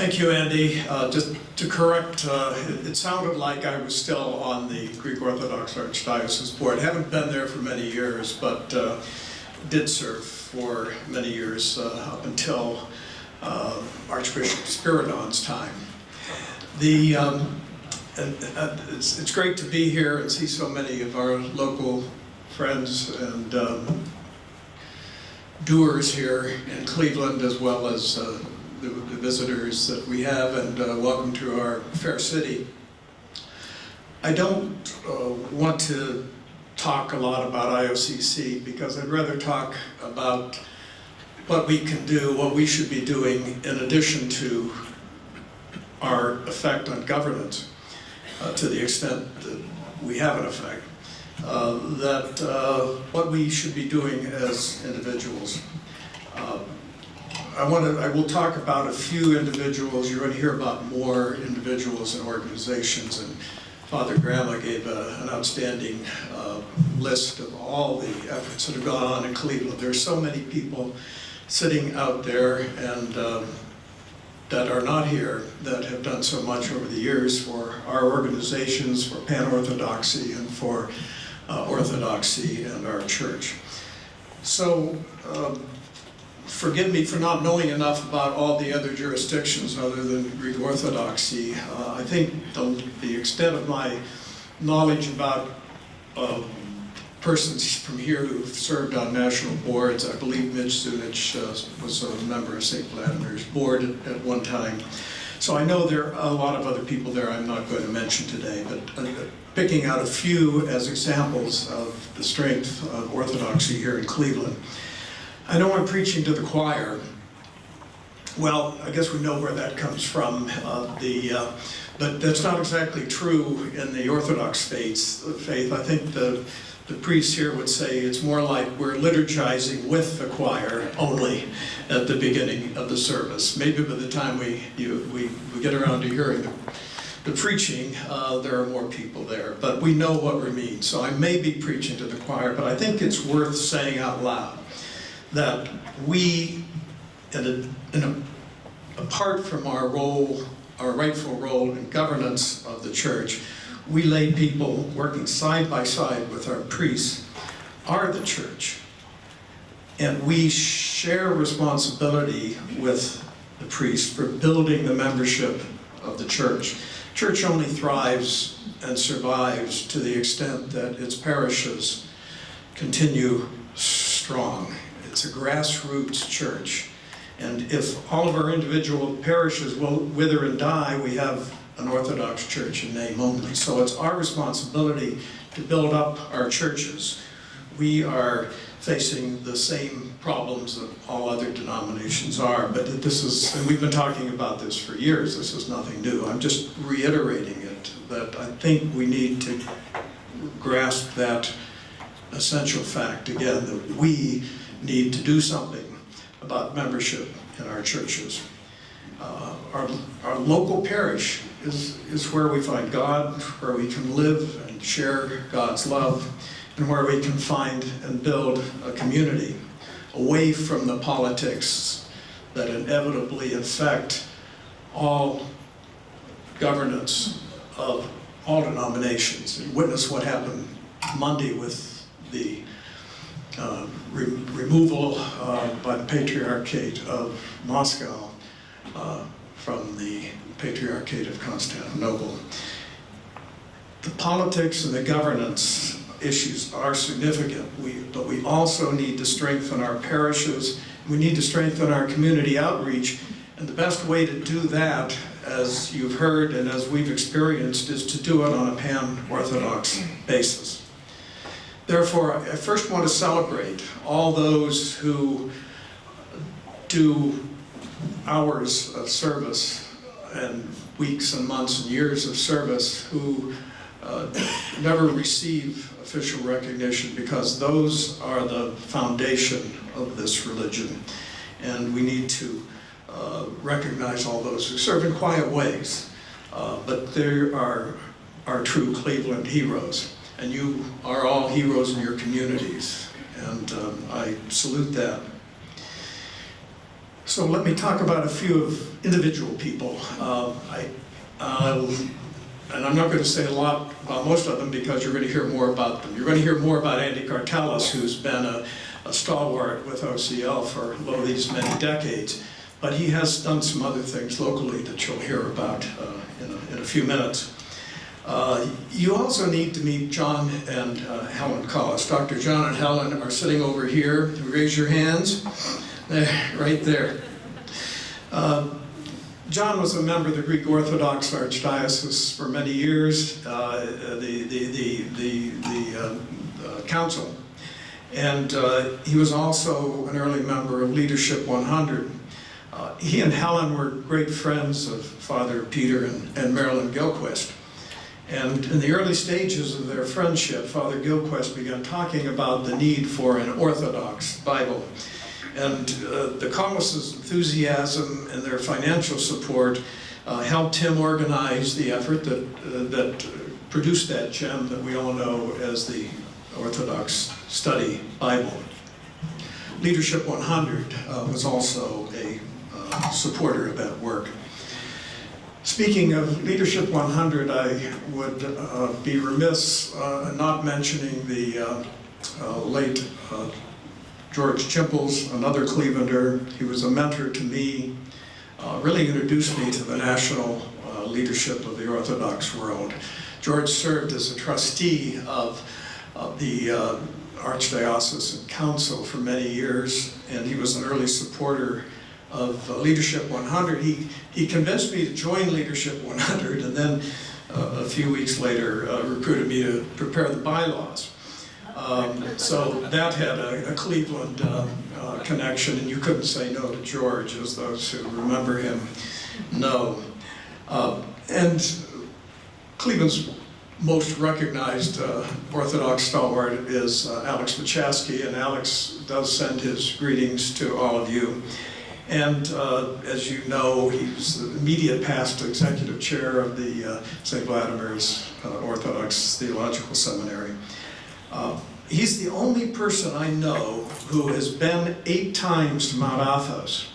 Thank you, Andy. Just to correct, it sounded like I was still on the Greek Orthodox Archdiocese Board. Haven't been there for many years, but did serve for many years up until Archbishop Spiridon's time. It's great to be here and see so many of our local friends and doers here in Cleveland, as well as the visitors that we have, and welcome to our fair city. I don't want to talk a lot about IOCC because I'd rather talk about what we can do, what we should be doing in addition to our effect on governance, to the extent that we have an effect, what we should be doing as individuals. I will talk about a few individuals. You're going to hear about more individuals and organizations, and Father Grandma gave an outstanding list of all the efforts that have gone on in Cleveland. There's so many people sitting out there and that are not here that have done so much over the years for our organizations, for Pan-Orthodoxy, and for Orthodoxy and our church. So, forgive me for not knowing enough about all the other jurisdictions other than Greek Orthodoxy. I think the extent of my knowledge about persons from here who've served on national boards, I believe Mitch Zunich was a member of St. Vladimir's board at one time. So I know there are a lot of other people there I'm not going to mention today, but picking out a few as examples of the strength of Orthodoxy here in Cleveland. I know I'm preaching to the choir. Well, I guess we know where that comes from, but that's not exactly true in the Orthodox faith. I think the priest here would say it's more like we're liturgizing with the choir only at the beginning of the service. Maybe by the time we get around to hearing the preaching, there are more people there, but we know what we mean. So I may be preaching to the choir, but I think it's worth saying out loud that we, apart from our role, our rightful role in governance of the church, we lay people working side by side with our priests are the church. And we share responsibility with the priests for building the membership of the church. Church only thrives and survives to the extent that its parishes continue strong. It's a grassroots church. And if all of our individual parishes will wither and die, we have an Orthodox church in name only. So it's our responsibility to build up our churches. We are facing the same problems that all other denominations are, but and we've been talking about this for years, this is nothing new. I'm just reiterating it, that I think we need to grasp that essential fact again, that we need to do something about membership in our churches. Our local parish is where we find God, where we can live and share God's love, and where we can find and build a community away from the politics that inevitably affect all governance of all denominations. And witness what happened Monday with the removal by the Patriarchate of Moscow from the Patriarchate of Constantinople. The politics and the governance issues are significant, but we also need to strengthen our parishes. We need to strengthen our community outreach, and the best way to do that, as you've heard and as we've experienced, is to do it on a pan-Orthodox basis. Therefore, I first want to celebrate all those who do hours of service and weeks and months and years of service who never receive official recognition, because those are the foundation of this religion. And we need to recognize all those who serve in quiet ways. But there are our true Cleveland heroes. And you are all heroes in your communities. And I salute that. So let me talk about a few of individual people. And I'm not going to say a lot about most of them because you're going to hear more about them. You're going to hear more about Andy Cartelis, who's been a stalwart with OCL for these many decades. But he has done some other things locally that you'll hear about in a few minutes. You also need to meet John and Helen Collis. Dr. John and Helen are sitting over here. Raise your hands. Right there. John was a member of the Greek Orthodox Archdiocese for many years, the council. And he was also an early member of Leadership 100. He and Helen were great friends of Father Peter and Marilyn Gilquist. And in the early stages of their friendship, Father Gilquist began talking about the need for an Orthodox Bible. And the Collis' enthusiasm and their financial support helped him organize the effort that produced that gem that we all know as the Orthodox Study Bible. Leadership 100 was also a supporter of that work. Speaking of Leadership 100, I would be remiss not mentioning the late George Chimples, another Clevelander. He was a mentor to me, really introduced me to the national leadership of the Orthodox world. George served as a trustee of the Archdiocesan Council for many years, and he was an early supporter of Leadership 100. He convinced me to join Leadership 100, and then a few weeks later recruited me to prepare the bylaws. So that had a Cleveland connection, and you couldn't say no to George, as those who remember him know. And Cleveland's most recognized Orthodox stalwart is Alex Machaski, and Alex does send his greetings to all of you. And as you know, he's the immediate past executive chair of the St. Vladimir's Orthodox Theological Seminary. He's the only person I know who has been 8 times to Mount Athos.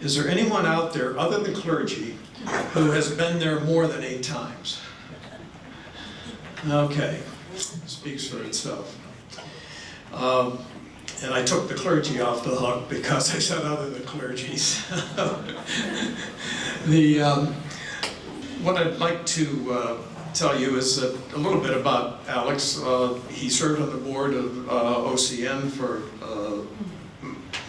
Is there anyone out there, other than clergy, who has been there more than 8 times? Okay, speaks for itself. And I took the clergy off the hook because I said other than clergies. What I'd like to tell you is that a little bit about Alex. He served on the board of OCN for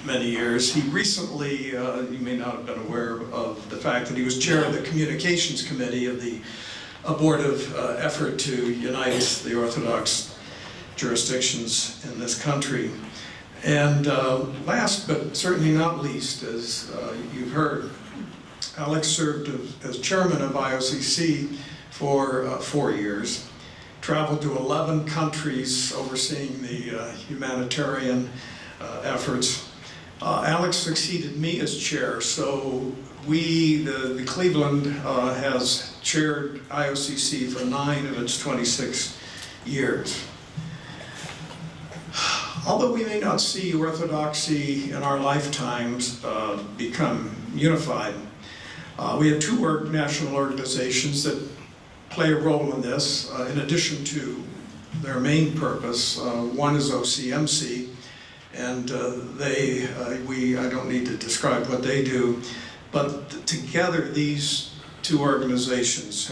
many years. He recently, you may not have been aware of the fact that he was chair of the communications committee of the abortive effort to unite the Orthodox jurisdictions in this country. And last but certainly not least, as you've heard, Alex served as chairman of IOCC for 4 years, traveled to 11 countries overseeing the humanitarian efforts. Alex succeeded me as chair, so the Cleveland has chaired IOCC for 9 of its 26 years. Although we may not see Orthodoxy in our lifetimes become unified, we have 2 national organizations that play a role in this, in addition to their main purpose. One is OCMC, and I don't need to describe what they do, but together these 2 organizations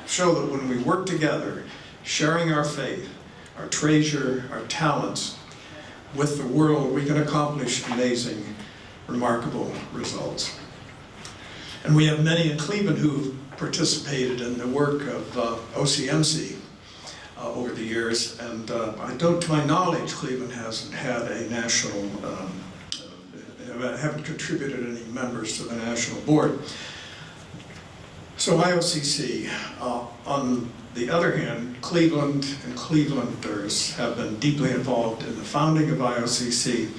show that when we work together, sharing our faith, our treasure, our talents, with the world, we can accomplish amazing, remarkable results. And we have many in Cleveland who've participated in the work of OCMC over the years, and to my knowledge, Cleveland hasn't had a national, haven't contributed any members to the national board. So IOCC, on the other hand, Cleveland and Clevelanders have been deeply involved in the founding of IOCC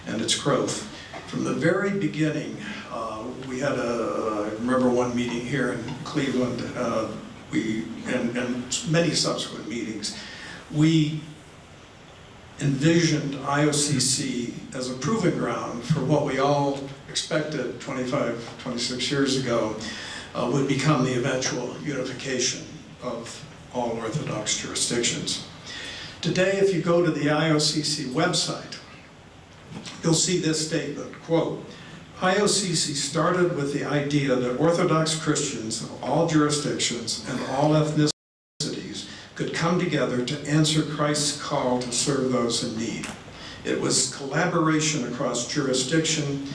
and its growth. From the very beginning, we had I remember one meeting here in Cleveland, and many subsequent meetings. We envisioned IOCC as a proving ground for what we all expected 25, 26 years ago would become the eventual unification of all Orthodox jurisdictions. Today, if you go to the IOCC website, you'll see this statement, quote, IOCC started with the idea that Orthodox Christians of all jurisdictions and all ethnicities could come together to answer Christ's call to serve those in need. It was collaboration across jurisdiction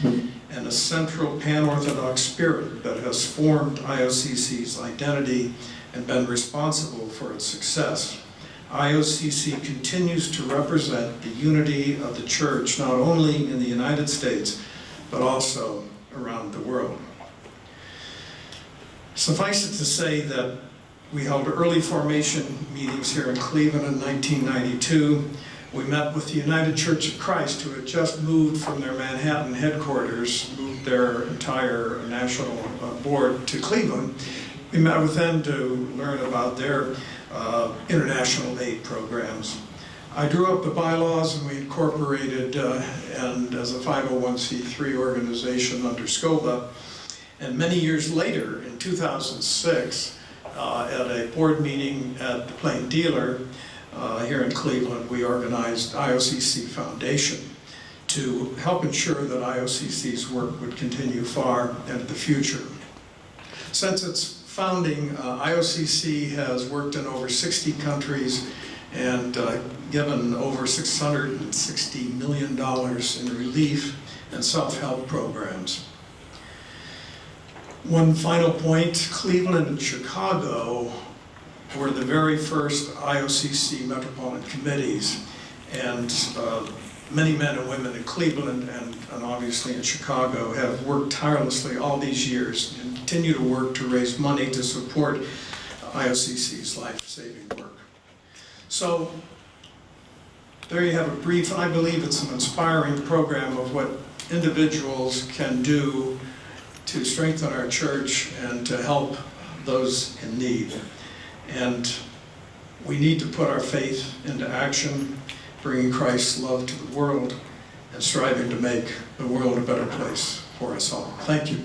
and a central pan-Orthodox spirit that has formed IOCC's identity and been responsible for its success. IOCC continues to represent the unity of the Church, not only in the United States, but also around the world. Suffice it to say that we held early formation meetings here in Cleveland in 1992. We met with the United Church of Christ, who had just moved from their Manhattan headquarters, moved their entire national board to Cleveland. We met with them to learn about their international aid programs. I drew up the bylaws and we incorporated and as a 501c3 organization under SCOBA. And many years later, in 2006, at a board meeting at the Plain Dealer here in Cleveland, we organized IOCC Foundation to help ensure that IOCC's work would continue far into the future. Since its founding, IOCC has worked in over 60 countries and given over $660 million in relief and self-help programs. One final point, Cleveland and Chicago were the very first IOCC metropolitan committees, and many men and women in Cleveland and obviously in Chicago have worked tirelessly all these years and continue to work to raise money to support IOCC's life-saving work. So there you have a brief, and I believe it's an inspiring program of what individuals can do to strengthen our church and to help those in need. And we need to put our faith into action, bringing Christ's love to the world and striving to make the world a better place for us all. Thank you.